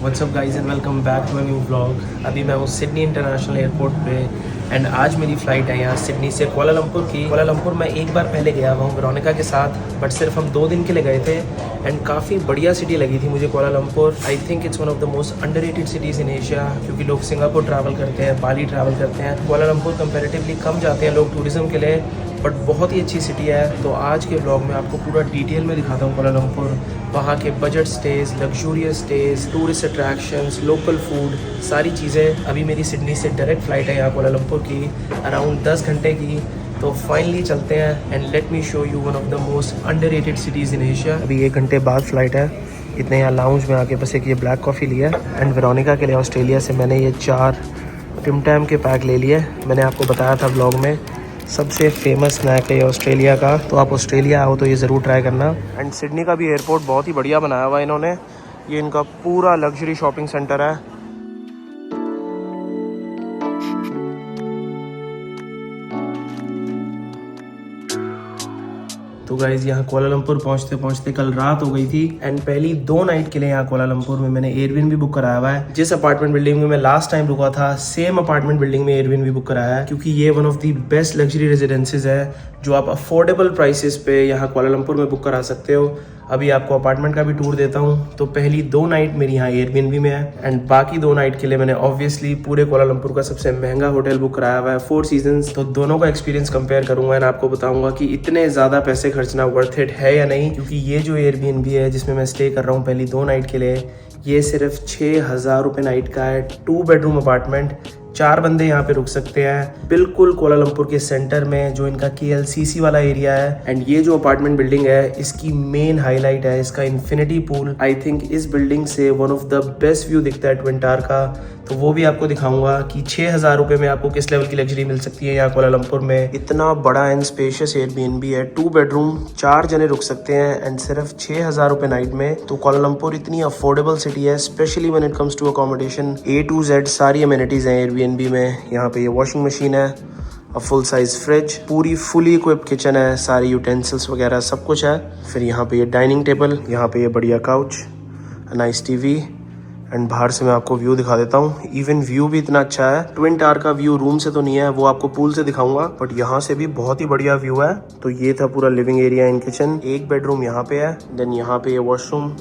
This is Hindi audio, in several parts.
WhatsApp guys and welcome back to a new vlog. अभी मैं हूँ सिडनी इंटरनेशनल एयरपोर्ट पे एंड आज मेरी फ़्लाइट है यहाँ सिडनी से कुआलालंपुर की। कुआलालंपुर मैं एक बार पहले गया हुआ हूँ वेरोनिका के साथ, बट सिर्फ हम 2 दिन के लिए गए थे एंड काफ़ी बढ़िया सिटी लगी थी मुझे Kuala Lumpur. I think it's one of the most underrated cities in Asia, क्योंकि लोग सिंगापुर ट्रैवल करते हैं, बाली ट्रैवल करते हैं। कुआलालंपुर कंपैरेटिवली कम जाते हैं लोग टूरिज़्म के लिए, बट बहुत ही अच्छी सिटी है। तो आज के ब्लॉग में आपको पूरा डिटेल में दिखाता हूँ कुआलालंपुर, वहाँ के budget stage, luxurious stage, tourist attractions, local food, सारी चीज़ें। अभी मेरी सिडनी से डायरेक्ट फ़्लाइट है यहाँ कुआलालंपुर की, अराउंड 10 घंटे की। तो फाइनली चलते हैं and let me show you one of the most underrated cities in Asia. अभी 1 घंटे बाद फ़्लाइट है। इतने यहाँ लाउंज में आके बस एक ये ब्लैक कॉफ़ी लिया एंड वेरोनिका के लिए ऑस्ट्रेलिया से मैंने ये 4 टिम टैम के पैक ले लिए। मैंने आपको बताया था ब्लॉग में सबसे फेमस स्नैक है ये ऑस्ट्रेलिया का, तो आप ऑस्ट्रेलिया आओ तो ये ज़रूर ट्राई करना। एंड सिडनी का भी एयरपोर्ट बहुत ही बढ़िया बनाया हुआ है इन्होंने। ये इनका पूरा लग्जरी शॉपिंग सेंटर है। तो गाइज़ यहाँ कुआलालंपुर पहुँचते पहुँचते कल रात हो गई थी एंड पहली 2 नाइट के लिए यहाँ कुआलालंपुर में मैंने एयरबिन भी बुक कराया हुआ है। जिस अपार्टमेंट बिल्डिंग में मैं लास्ट टाइम रुका था, सेम अपार्टमेंट बिल्डिंग में एयरबिन भी बुक कराया है, क्योंकि ये one of the best luxury रेजिडेंसीज है जो आप अफोर्डेबल प्राइसेस पे यहाँ कुआलालंपुर में बुक करा सकते हो। अभी आपको अपार्टमेंट का भी टूर देता हूँ। तो पहली 2 नाइट मेरी यहाँ एयरबिनबी में है एंड बाकी 2 नाइट के लिए मैंने ऑब्वियसली पूरे कुआलालंपुर का सबसे महंगा होटल बुक कराया हुआ है, 4 सीजन्स। तो दोनों का एक्सपीरियंस कंपेयर करूंगा एंड आपको बताऊंगा कि इतने ज़्यादा पैसे खर्चना वर्थ इट है या नहीं। क्योंकि ये जो एयरबिनबी है जिसमें मैं स्टे कर रहा हूँ पहली 2 नाइट के लिए, ये सिर्फ 6,000 रुपये नाइट का है। 2 बेडरूम अपार्टमेंट, 4 बंदे यहाँ पे रुक सकते हैं, बिल्कुल कुआलालंपुर के सेंटर में जो इनका KLCC वाला एरिया है। एंड ये जो अपार्टमेंट बिल्डिंग है इसकी मेन हाईलाइट है इसका इन्फिनिटी पूल। आई थिंक इस बिल्डिंग से one of the best view दिखता है ट्विन टावर का, तो वो भी आपको दिखाऊंगा कि 6,000 रुपये में आपको किस लेवल की लग्जरी मिल सकती है यहाँ कुआलालंपुर में। इतना बड़ा एंड स्पेशियस एयरबीएनबी है, 2 बेडरूम, 4 जने रुक सकते हैं एंड सिर्फ 6,000 रुपये नाइट में। तो कुआलालंपुर इतनी अफोर्डेबल सिटी है, specially when it comes to accommodation. A to Z सारी अमेनिटीज हैं एयरबीएनबी में। यहाँ पे ये वॉशिंग मशीन है, अ फुल साइज फ्रिज, पूरी फुली इक्विप्ड किचन है, सारी यूटेंसिल्स वगैरह सब कुछ है। फिर यहाँ पे ये डाइनिंग टेबल, यहाँ पे ये बढ़िया काउच, नाइस टीवी एंड बाहर से मैं आपको व्यू दिखा देता हूँ। इवन व्यू भी इतना अच्छा है। ट्विन टावर का व्यू रूम से तो नहीं है, वो आपको पूल से दिखाऊंगा, बट यहाँ से भी बहुत ही बढ़िया व्यू है। तो ये था पूरा living area in kitchen. 1 bedroom यहाँ पे है, देन यहाँ पे ये वॉशरूम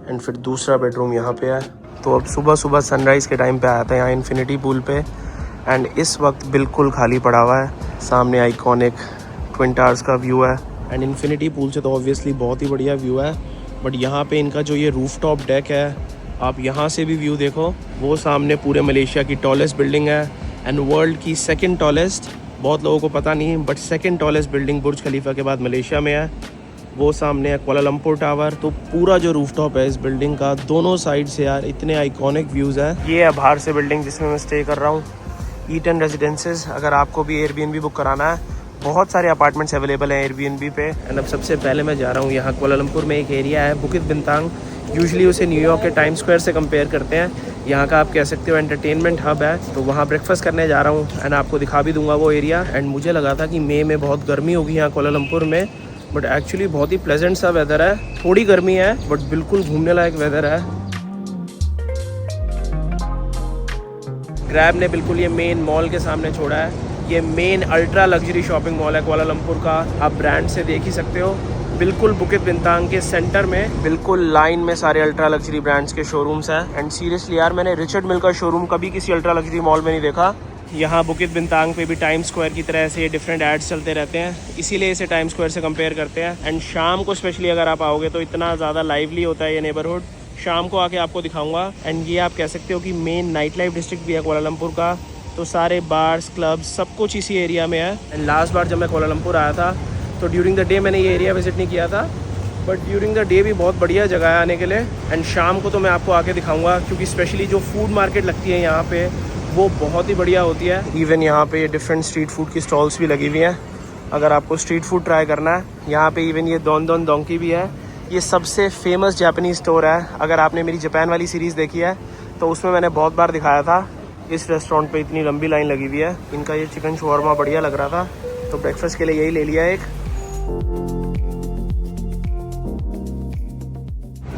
एंड फिर दूसरा बेडरूम यहाँ पे है। तो अब सुबह सुबह सनराइज़ के टाइम पे आया था यहाँ इन्फिनिटी पूल पे एंड इस वक्त बिल्कुल खाली पड़ा हुआ है। सामने आइकॉनिक ट्विन टावर्स का व्यू है एंड इन्फिनिटी पूल से तो ऑब्वियसली बहुत ही बढ़िया व्यू है, बट यहाँ पे इनका जो ये रूफटॉप डेक है, आप यहाँ से भी व्यू देखो। वो सामने पूरे मलेशिया की टॉलेस्ट बिल्डिंग है एंड वर्ल्ड की 2nd टॉलेस्ट, बहुत लोगों को पता नहीं but 2nd tallest building Burj Khalifa के बाद मलेशिया में है। वो सामने है कुआलालंपुर टावर। तो पूरा जो रूफटॉप है इस बिल्डिंग का, दोनों साइड से यार इतने आइकॉनिक व्यूज़ है। ये है बाहर से बिल्डिंग जिसमें मैं स्टे कर रहा हूँ, ईटन रेजिडेंसेस। अगर आपको भी एयरबीएनबी बुक कराना है, बहुत सारे अपार्टमेंट्स अवेलेबल हैं एयरबीएनबी पे। एंड अब सबसे पहले मैं जा रहा हूँ यहाँ कुआलालंपुर में एक एरिया है बुकित बिंतांग। यूजुअली उसे न्यूयॉर्क के टाइम स्क्वायर से कंपेयर करते हैं। यहाँ का आप कह सकते हो एंटरटेनमेंट हब है। तो वहाँ ब्रेकफास्ट करने जा रहा हूँ एंड आपको दिखा भी दूंगा वो एरिया। एंड मुझे लगा था कि मई में बहुत गर्मी होगी यहाँ कुआलालंपुर में, बट एक्चुअली बहुत ही प्लेजेंट सा वेदर है। थोड़ी गर्मी है बट बिल्कुल घूमने लायक वेदर है। ग्रैब ने बिल्कुल ये मेन मॉल के सामने छोड़ा है। ये main ultra luxury shopping mall है कुआलालंपुर का, आप ब्रांड से देख ही सकते हो। बिल्कुल बुकित बिंतांग के सेंटर में, बिल्कुल लाइन में सारे अल्ट्रा लग्जरी ब्रांड्स के शोरूम्स हैं। एंड सीरियसली यार, मैंने रिचर्ड मिल का शोरूम कभी किसी अल्ट्रा लग्जरी मॉल में नहीं देखा। यहाँ बुकित बिंतांग पे भी टाइम स्क्वायर की तरह से डिफरेंट एड्स चलते रहते हैं, इसीलिए इसे टाइम स्क्वायर से कंपेयर करते हैं। एंड शाम को स्पेशली अगर आप आओगे तो इतना ज़्यादा लाइवली होता है ये नेबरहुड। शाम को आके आपको दिखाऊंगा। एंड ये आप कह सकते हो कि मेन नाइट लाइफ डिस्ट्रिक्ट भी है कुआलालंपुर का। तो सारे बार्स, क्लब्स, सब कुछ इसी एरिया में है। एंड लास्ट बार जब मैं कुआलालंपुर आया था तो ड्यूरिंग द डे मैंने ये एरिया विजिट नहीं किया था, बट ड्यूरिंग द डे भी बहुत बढ़िया जगह है आने के लिए। एंड शाम को तो मैं आपको आके दिखाऊंगा, क्योंकि स्पेशली जो फूड मार्केट लगती है यहाँ पे वो बहुत ही बढ़िया होती है। इवन यहाँ पे डिफरेंट स्ट्रीट फूड की स्टॉल्स भी लगी हुई हैं अगर आपको स्ट्रीट फूड ट्राई करना है। यहाँ पे इवन ये डॉन डॉन डोंकी भी है। ये सबसे फेमस जापानीज़ स्टोर है। अगर आपने मेरी जापान वाली सीरीज़ देखी है तो उसमें मैंने बहुत बार दिखाया था। इस रेस्टोरेंट पे इतनी लंबी लाइन लगी हुई है। इनका ये चिकन शवरमा बढ़िया लग रहा था, तो ब्रेकफास्ट के लिए यही ले लिया एक।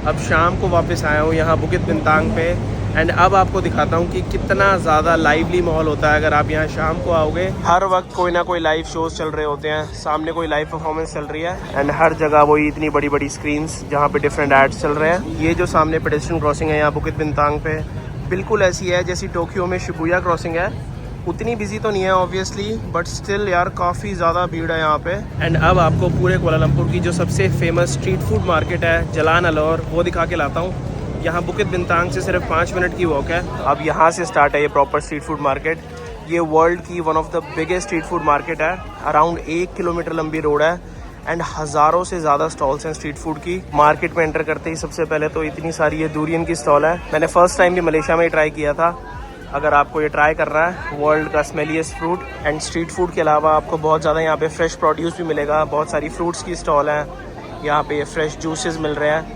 अब शाम को वापस आया हूँ यहाँ बुकित बिंतांग पे। एंड अब आपको दिखाता हूँ कि कितना ज़्यादा लाइवली माहौल होता है अगर आप यहाँ शाम को आओगे। हर वक्त कोई ना कोई लाइव शोज चल रहे होते हैं, सामने कोई लाइव परफॉर्मेंस चल रही है एंड हर जगह वही इतनी बड़ी बड़ी स्क्रीन्स जहाँ पे डिफरेंट एड्स चल रहे हैं। ये जो सामने पेडेस्ट्रियन क्रॉसिंग है यहाँ बुकित बिंतांग पे बिल्कुल ऐसी है जैसी टोक्यो में शिबुया क्रॉसिंग है। उतनी बिजी तो नहीं है ऑब्वियसली, बट स्टिल यार काफ़ी ज़्यादा भीड़ है यहाँ पे। एंड अब आपको पूरे कुआलालंपुर की जो सबसे फेमस स्ट्रीट फूड मार्केट है जलान अलौर वो दिखा के लाता हूँ। यहाँ बुकित बिंतांग से सिर्फ 5 मिनट की वॉक है। अब यहाँ से स्टार्ट है ये प्रॉपर स्ट्रीट फूड मार्केट। ये वर्ल्ड की one of the biggest street food market है। अराउंड 1 किलोमीटर लंबी रोड है एंड हज़ारों से ज़्यादा स्टॉल्स हैं स्ट्रीट फूड की। मार्केट में एंटर करते ही सबसे पहले तो इतनी सारी ये दूरियन की स्टॉल है। मैंने फर्स्ट टाइम भी मलेशिया में ही ट्राई किया था। अगर आपको ये ट्राई करना है, वर्ल्ड का स्मेलिएस्ट फ्रूट। एंड स्ट्रीट फूड के अलावा आपको बहुत ज़्यादा यहाँ पे फ्रेश प्रोड्यूस भी मिलेगा। बहुत सारी फ्रूट्स की स्टॉल हैं यहाँ पे, फ्रेश जूसेस मिल रहे हैं।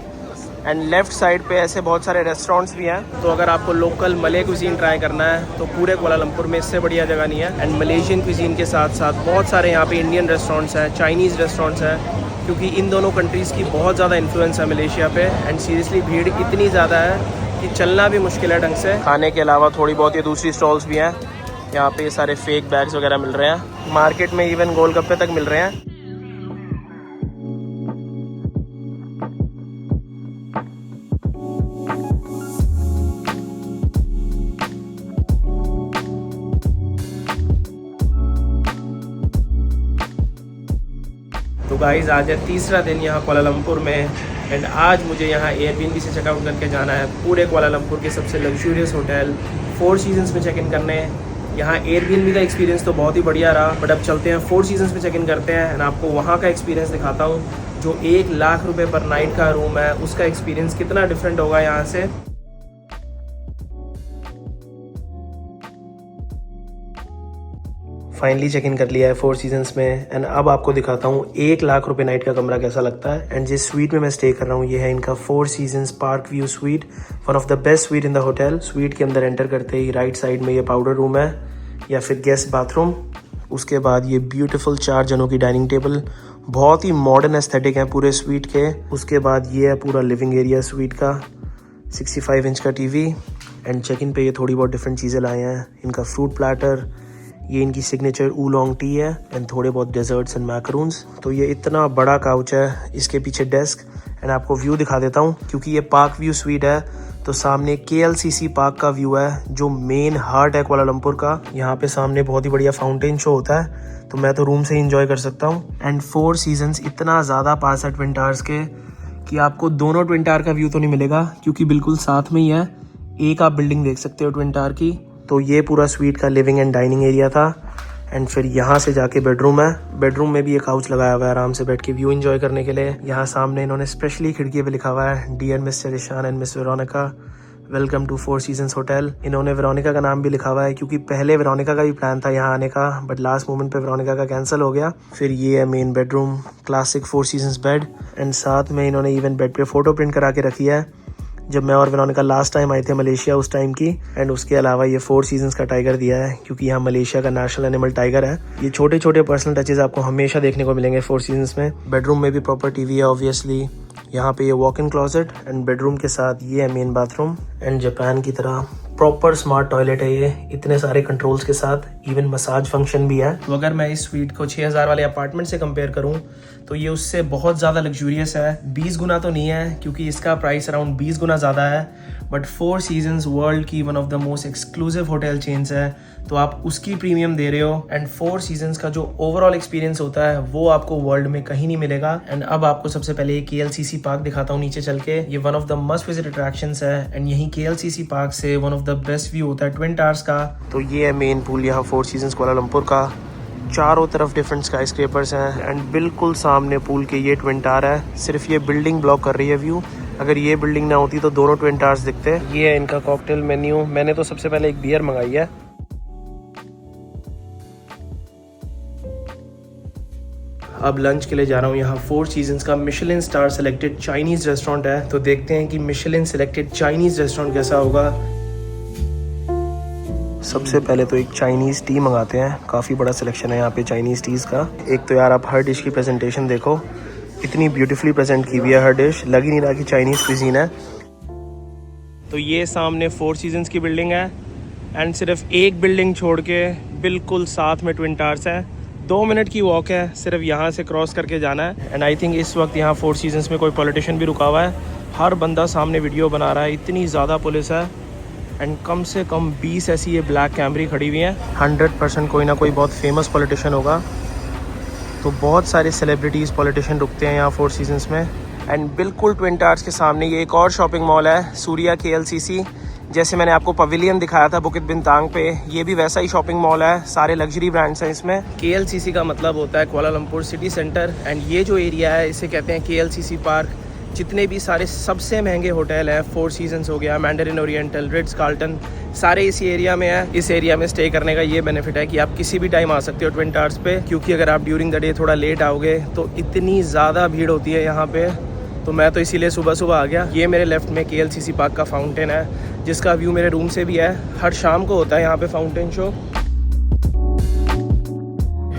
एंड लेफ्ट साइड पे ऐसे बहुत सारे रेस्टोरेंट्स भी हैं। तो अगर आपको लोकल मले कुजीन ट्राई करना है तो पूरे कुआलालंपुर में इससे बढ़िया जगह नहीं है। एंड मलेशियन कुजीन के साथ साथ बहुत सारे यहाँ पे इंडियन रेस्टोरेंट्स हैं, चाइनीज़ रेस्टोरेंट्स हैं, क्योंकि इन दोनों कंट्रीज़ की बहुत ज़्यादा इन्फ्लुएंस है मलेशिया पे। एंड सीरियसली भीड़ इतनी ज़्यादा है कि चलना भी मुश्किल है ढंग से। खाने के अलावा थोड़ी बहुत ये दूसरी स्टॉल्स भी हैं। यहाँ पे सारे फेक बैग्स वगैरह मिल रहे हैं। मार्केट में इवन गोलगप्पे तक मिल रहे हैं। तो गाइस आज है तीसरा दिन यहाँ कुआलालंपुर में एंड आज मुझे यहाँ एयरबीएनबी से चेकआउट करके जाना है पूरे कुआलालंपुर के सबसे लग्जूरियस होटल फोर सीजन्स में चेक इन करने। यहाँ एयरबीएनबी का एक्सपीरियंस तो बहुत ही बढ़िया रहा, बट अब चलते हैं फोर सीजन्स में चेक इन करते हैं एंड आपको वहाँ का एक्सपीरियंस दिखाता हूँ। जो 1 लाख रुपये पर नाइट का रूम है उसका एक्सपीरियंस कितना डिफरेंट होगा यहाँ से। फाइनली चेक इन कर लिया है फोर सीजन्स में एंड अब आपको दिखाता हूँ 1 लाख रुपए नाइट का कमरा कैसा लगता है। एंड जिस स्वीट में मैं स्टे कर रहा हूँ ये है इनका four seasons park view sweet, one of the best sweet in the hotel. Sweet के अंदर एंटर करते ही राइट साइड में ये पाउडर रूम है या फिर गेस्ट बाथरूम। उसके बाद ये ब्यूटीफुल 4 जनों की डाइनिंग टेबल, बहुत ही मॉडर्न एस्थेटिक है पूरे स्वीट के। उसके बाद ये है पूरा लिविंग एरिया स्वीट का, 65 इंच का टीवी। एंड चेक इन पे ये थोड़ी बहुत डिफरेंट चीज़ें लाए हैं। इनका फ्रूट प्लेटर, ये इनकी सिग्नेचर ऊलोंग टी है एंड थोड़े बहुत डेजर्ट्स एंड मैकरून्स। तो ये इतना बड़ा काउच है, इसके पीछे डेस्क। एंड आपको व्यू दिखा देता हूँ क्योंकि ये पार्क व्यू स्वीट है तो सामने KLCC पार्क का व्यू है जो मेन हार्ट है कुआलालंपुर का। यहाँ पे सामने बहुत ही बढ़िया फाउंटेन शो होता है तो मैं तो रूम से ही इंजॉय कर सकता हूँ। एंड फोर सीजन्स इतना ज़्यादा पास है ट्विन टावर्स के कि आपको दोनों ट्विन टावर का व्यू तो नहीं मिलेगा क्योंकि बिल्कुल साथ में ही है। एक आप बिल्डिंग देख सकते हो ट्विन टावर की। तो ये पूरा स्वीट का लिविंग एंड डाइनिंग एरिया था एंड फिर यहाँ से जाके बेडरूम है। बेडरूम में भी एक काउच लगाया हुआ है आराम से बैठ के व्यू एंजॉय करने के लिए। यहाँ सामने इन्होंने स्पेशली खिड़की पे लिखा हुआ है dear mister Ishan and miss Veronica, welcome to Four Seasons hotel. इन्होंने वेरोनिका का नाम भी लिखा हुआ है क्योंकि पहले वेरोनिका का भी प्लान था यहाँ आने का, बट लास्ट मोमेंट पे वेरोनिका का कैंसिल हो गया। फिर ये है main bedroom, classic four seasons bed. And साथ में इन्होंने इवन बेड पे फोटो प्रिंट करा के रखी है जब मैं और वेरोनिका लास्ट टाइम आए थे मलेशिया उस टाइम की। एंड उसके अलावा ये फोर सीजन्स का टाइगर दिया है क्योंकि यहाँ मलेशिया का नेशनल एनिमल टाइगर है। ये छोटे छोटे पर्सनल टचेस आपको हमेशा देखने को मिलेंगे फोर सीजन्स में। बेडरूम में भी प्रॉपर टीवी है ऑब्वियसली। यहाँ पे ये walk in closet and bedroom के साथ ये है मेन बाथरूम। एंड जापान की तरह प्रॉपर स्मार्ट टॉयलेट है ये, इतने सारे कंट्रोल्स के साथ, इवन मसाज फंक्शन भी है। तो अगर मैं इस स्वीट को 6000 वाले अपार्टमेंट से कंपेयर करूं तो ये उससे बहुत ज़्यादा लग्जूरियस है। 20 गुना तो नहीं है क्योंकि इसका प्राइस अराउंड 20 गुना ज़्यादा है, बट फोर सीजन्स वर्ल्ड की one of the most exclusive hotel chains है तो आप उसकी प्रीमियम दे रहे हो। एंड फोर सीजन्स का जो ओवरऑल एक्सपीरियंस होता है वो आपको वर्ल्ड में कहीं नहीं मिलेगा। एंड अब आपको सबसे पहले ये KLCC पार्क दिखाता हूँ नीचे चल के। ये one of the must visit attractions है एंड यही KLCC पार्क से one of the best view होता है ट्विन टावर्स का। तो ये है मेन पूल यहाँ फोर सीजन्स कुआलालंपुर का। चारों तरफ डिफरेंट स्काई स्क्रेपर्स हैं एंड बिल्कुल सामने पूल के ये ट्विन टावर है। सिर्फ ये बिल्डिंग ब्लॉक कर रही है व्यू, अगर ये बिल्डिंग ना होती तो दोनों ट्विन टावर्स दिखते। ये है इनका कॉकटेल मेन्यू। मैंने तो सबसे पहले एक बियर मंगाई है। अब लंच के लिए जा रहा हूँ। यहाँ फोर सीजन्स का Michelin star selected Chinese restaurant है तो देखते हैं कि मिशेलिन सेलेक्टेड चाइनीज़ रेस्टोरेंट कैसा होगा। सबसे पहले तो एक चाइनीज़ टी मंगाते हैं, काफ़ी बड़ा सिलेक्शन है यहाँ पे चाइनीज़ टीज़ का। एक तो यार आप हर डिश की प्रेजेंटेशन देखो, इतनी ब्यूटीफुली प्रेजेंट की हुई है हर डिश, लग ही नहीं रहा कि चाइनीज़ क्विजीन है। तो ये सामने फोर सीजन्स की बिल्डिंग है एंड सिर्फ एक बिल्डिंग छोड़ के बिल्कुल साथ में ट्विन टावर्स है। 2 मिनट की वॉक है, सिर्फ यहाँ से क्रॉस करके जाना है। एंड आई थिंक इस वक्त यहाँ फोर सीजन्स में कोई पॉलिटिशियन भी रुका हुआ है। हर बंदा सामने वीडियो बना रहा है, इतनी ज़्यादा पुलिस है। एंड कम से कम 20 ऐसी ये ब्लैक कैमरी खड़ी हुई हैं। 100% कोई ना कोई बहुत फेमस पॉलिटिशियन होगा। तो बहुत सारे सेलिब्रिटीज़ पॉलिटिशियन रुकते हैं यहाँ फोर सीजन्स में। एंड बिल्कुल ट्विन टावर्स के सामने ये एक और शॉपिंग मॉल है, सूर्या KLCC। जैसे मैंने आपको पवेलियन दिखाया था बुकित बिंतांग पे, ये भी वैसा ही शॉपिंग मॉल है। सारे लग्जरी ब्रांड्स हैं इसमें। KLCC का मतलब होता है कुआलालंपुर सिटी सेंटर। एंड ये जो एरिया है इसे कहते हैं KLCC पार्क। जितने भी सारे सबसे महंगे होटल हैं, फोर सीजन्स हो गया, मैंडरिन ओरिएंटल, रिट्स कार्ल्टन, सारे इसी एरिया में है। इस एरिया में स्टे करने का ये बेनिफिट है कि आप किसी भी टाइम आ सकते हो ट्विन टावर्स पे, क्योंकि अगर आप ड्यूरिंग द डे थोड़ा लेट आओगे तो इतनी ज़्यादा भीड़ होती है यहाँ पे। तो मैं तो इसीलिए सुबह सुबह आ गया। ये मेरे लेफ्ट में KLCC पार्क का फाउंटेन है, जिसका व्यू मेरे रूम से भी है। हर शाम को होता है यहाँ पे fountain show.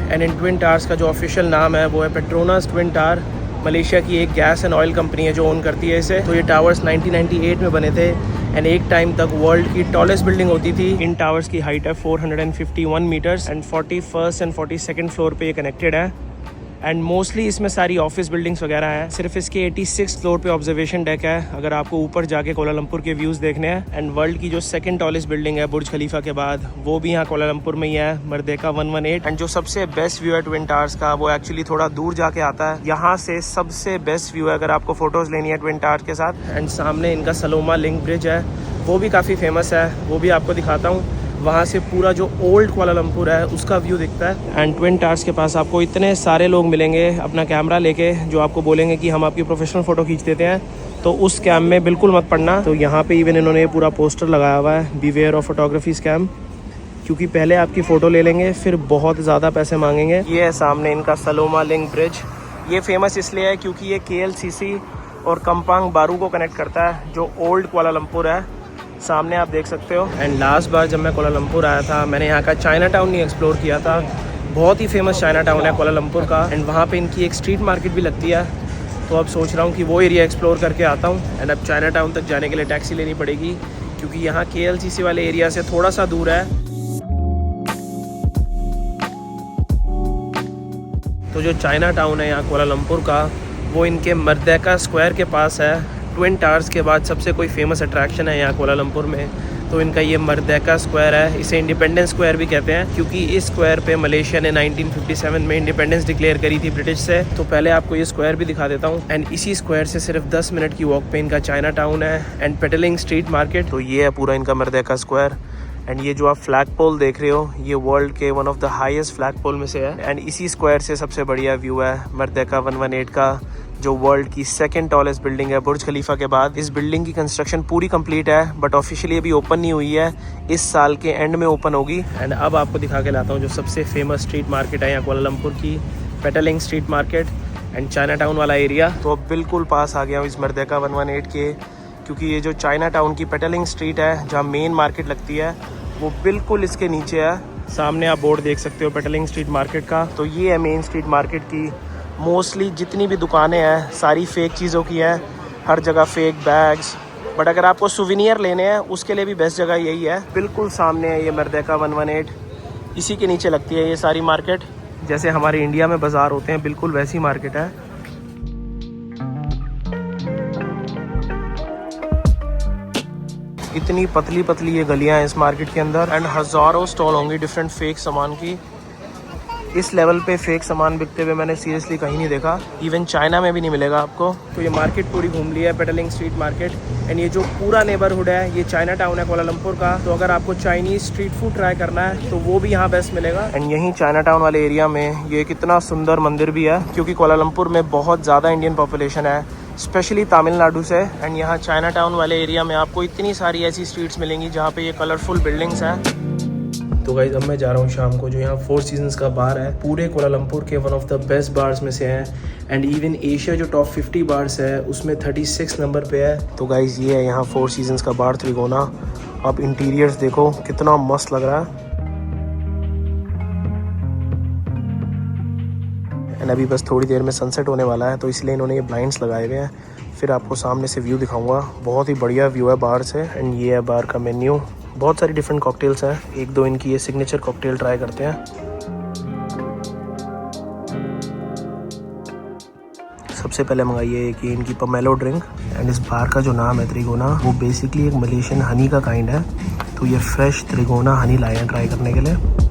And in twin towers का जो ऑफिशियल नाम है वो है पेट्रोनास ट्विन टावर। मलेशिया की एक गैस एंड ऑयल कंपनी है जो ओन करती है इसे। तो ये टावर्स 1998 में बने थे एंड एक टाइम तक वर्ल्ड की टॉलेस्ट बिल्डिंग होती थी। इन टावर्स की हाइट है 451 metres and 41st and 42nd floor पे ये कनेक्टेड है। एंड मोस्टली इसमें सारी ऑफिस बिल्डिंग्स वगैरह हैं। सिर्फ इसके 86 फ्लोर पे ऑब्जर्वेशन डेक है, अगर आपको ऊपर जाके कुआलालंपुर के व्यूज़ देखने हैं। एंड वर्ल्ड की जो सेकंड टॉलेस्ट बिल्डिंग है बुर्ज खलीफा के बाद, वो भी यहाँ कुआलालंपुर में ही है, मर्देका 118। एंड जो सबसे बेस्ट व्यू है ट्विन टावर्स का, वो एक्चुअली थोड़ा दूर जाके आता है। यहाँ से सबसे बेस्ट व्यू है अगर आपको फोटोज़ लेनी है ट्विन टावर्स के साथ। एंड सामने इनका सलोमा लिंक ब्रिज है, वो भी काफ़ी फेमस है, वो भी आपको दिखाता हूँ। वहाँ से पूरा जो ओल्ड कुआलालंपुर है उसका व्यू दिखता है। एंड ट्विन टावर्स के पास आपको इतने सारे लोग मिलेंगे अपना कैमरा लेके, जो आपको बोलेंगे कि हम आपकी प्रोफेशनल फ़ोटो खींच देते हैं। तो उस स्कैम में बिल्कुल मत पड़ना। तो यहाँ पे इवन इन्होंने पूरा पोस्टर लगाया हुआ है, बीवेयर ऑफ फोटोग्राफी स्कैम, क्योंकि पहले आपकी फ़ोटो ले लेंगे फिर बहुत ज़्यादा पैसे मांगेंगे। ये है सामने इनका सलोमा लिंक ब्रिज। ये फेमस इसलिए है क्योंकि ये KLCC और कम्पांग बारू को कनेक्ट करता है, जो ओल्ड कुआलालंपुर है। सामने आप देख सकते हो। एंड लास्ट बार जब मैं कुआलालंपुर आया था, मैंने यहाँ का चाइना टाउन नहीं एक्सप्लोर किया था। बहुत ही फेमस चाइना टाउन है कुआलालंपुर का। एंड वहाँ पे इनकी एक स्ट्रीट मार्केट भी लगती है। तो अब सोच रहा हूँ कि वो एरिया एक्सप्लोर करके आता हूँ। एंड अब चाइना टाउन तक जाने के लिए टैक्सी लेनी पड़ेगी, क्योंकि यहाँ KLCC वाले एरिया से थोड़ा सा दूर है। तो जो चाइना टाउन है यहाँ कुआलालंपुर का, वो इनके मर्देका स्क्वायर के पास है। ट्विन टावर्स के बाद सबसे कोई फेमस अट्रैक्शन है यहाँ कुआलालंपुर में, तो इनका ये मर्देका स्क्वायर है। इसे इंडिपेंडेंस स्क्वायर भी कहते हैं, क्योंकि इस स्क्वायर पे मलेशिया ने 1957 में इंडिपेंडेंस डिक्लेयर करी थी ब्रिटिश से। तो पहले आपको ये स्क्वायर भी दिखा देता हूँ। एंड इसी स्क्वायर से सिर्फ 10 मिनट की वॉक पे इनका चाइना टाउन है एंड पेटलिंग स्ट्रीट मार्केट। तो ये है पूरा इनका मर्देका स्क्वायर। एंड ये जो आप फ्लैग पोल देख रहे हो, ये वर्ल्ड के one of the highest flagpole में से है। एंड इसी स्क्वायर से सबसे बढ़िया व्यू है मर्देका 118 का, जो वर्ल्ड की सेकंड टॉलेस्ट बिल्डिंग है बुर्ज खलीफा के बाद। इस बिल्डिंग की कंस्ट्रक्शन पूरी कंप्लीट है, बट ऑफिशियली अभी ओपन नहीं हुई है। इस साल के एंड में ओपन होगी। एंड अब आपको दिखा के लाता हूँ जो सबसे फेमस स्ट्रीट मार्केट है यहाँ कुआलालंपुर की, Petaling street market and Chinatown area एरिया। तो अब बिल्कुल पास आ गया हूँ इस मर्देका 118 के, क्योंकि ये जो चाइना टाउन की पेटलिंग स्ट्रीट है, जहाँ मेन मार्केट लगती है, वो बिल्कुल इसके नीचे है। सामने आप बोर्ड देख सकते हो पेटलिंग स्ट्रीट मार्केट का। तो ये है मेन स्ट्रीट मार्केट की। मोस्टली जितनी भी दुकानें हैं सारी फेक चीज़ों की हैं, हर जगह फेक बैग्स। बट अगर आपको सुविनियर लेने हैं उसके लिए भी बेस्ट जगह यही है। बिल्कुल सामने है ये मर्देका 118, इसी के नीचे लगती है ये सारी मार्केट। जैसे हमारे इंडिया में बाज़ार होते हैं, बिल्कुल वैसी मार्केट है। इतनी पतली पतली ये गलियां हैं इस मार्केट के अंदर। एंड हज़ारों स्टॉल होंगी डिफरेंट फेक सामान की। इस लेवल पे फेक सामान बिकते हुए मैंने सीरियसली कहीं नहीं देखा, इवन चाइना में भी नहीं मिलेगा आपको। तो ये मार्केट पूरी घूम ली है, पेटलिंग स्ट्रीट मार्केट। एंड ये जो पूरा नेबरहुड है, ये चाइना टाउन है कुआलालंपुर का। तो अगर आपको चाइनीज़ स्ट्रीट फूड ट्राई करना है तो वो भी यहाँ बेस्ट मिलेगा। एंड यहीं चाइना टाउन वाले एरिया में ये कितना सुंदर मंदिर भी है, क्योंकि कुआलालंपुर में बहुत ज़्यादा इंडियन पॉपुलेशन है, स्पेशली तमिलनाडु से। एंड यहाँ चाइना टाउन वाले एरिया में आपको इतनी सारी ऐसी स्ट्रीट्स मिलेंगी जहाँ पे ये कलरफुल बिल्डिंग्स हैं। तो गाइस अब मैं जा रहा हूँ शाम को, जो यहाँ फोर सीजन्स का बार है, पूरे कुआलालंपुर के one of the best bars में से है। एंड इवन एशिया जो टॉप 50 बार्स है उसमें 36 नंबर पे है। तो गाइस ये है यहाँ फोर सीजन्स का बार त्रिगोना। आप इंटीरियर्स देखो कितना मस्त लग रहा है। एंड अभी बस थोड़ी देर में सनसेट होने वाला है, तो इसलिए इन्होंने ये ब्लाइंड्स लगाए हुए हैं। फिर आपको सामने से व्यू दिखाऊंगा, बहुत ही बढ़िया व्यू है बाहर से। एंड ये है बार का मेन्यू, बहुत सारी डिफरेंट कॉकटेल्स हैं। एक दो इनकी ये सिग्नेचर कॉकटेल ट्राई करते हैं। सबसे पहले मंगाइए एक ये इनकी पोमेलो ड्रिंक। एंड इस बार का जो नाम है त्रिगोना, वो बेसिकली एक मलेशियन हनी का काइंड है। तो ये फ्रेश त्रिगोना हनी लाए हैं ट्राई करने के लिए।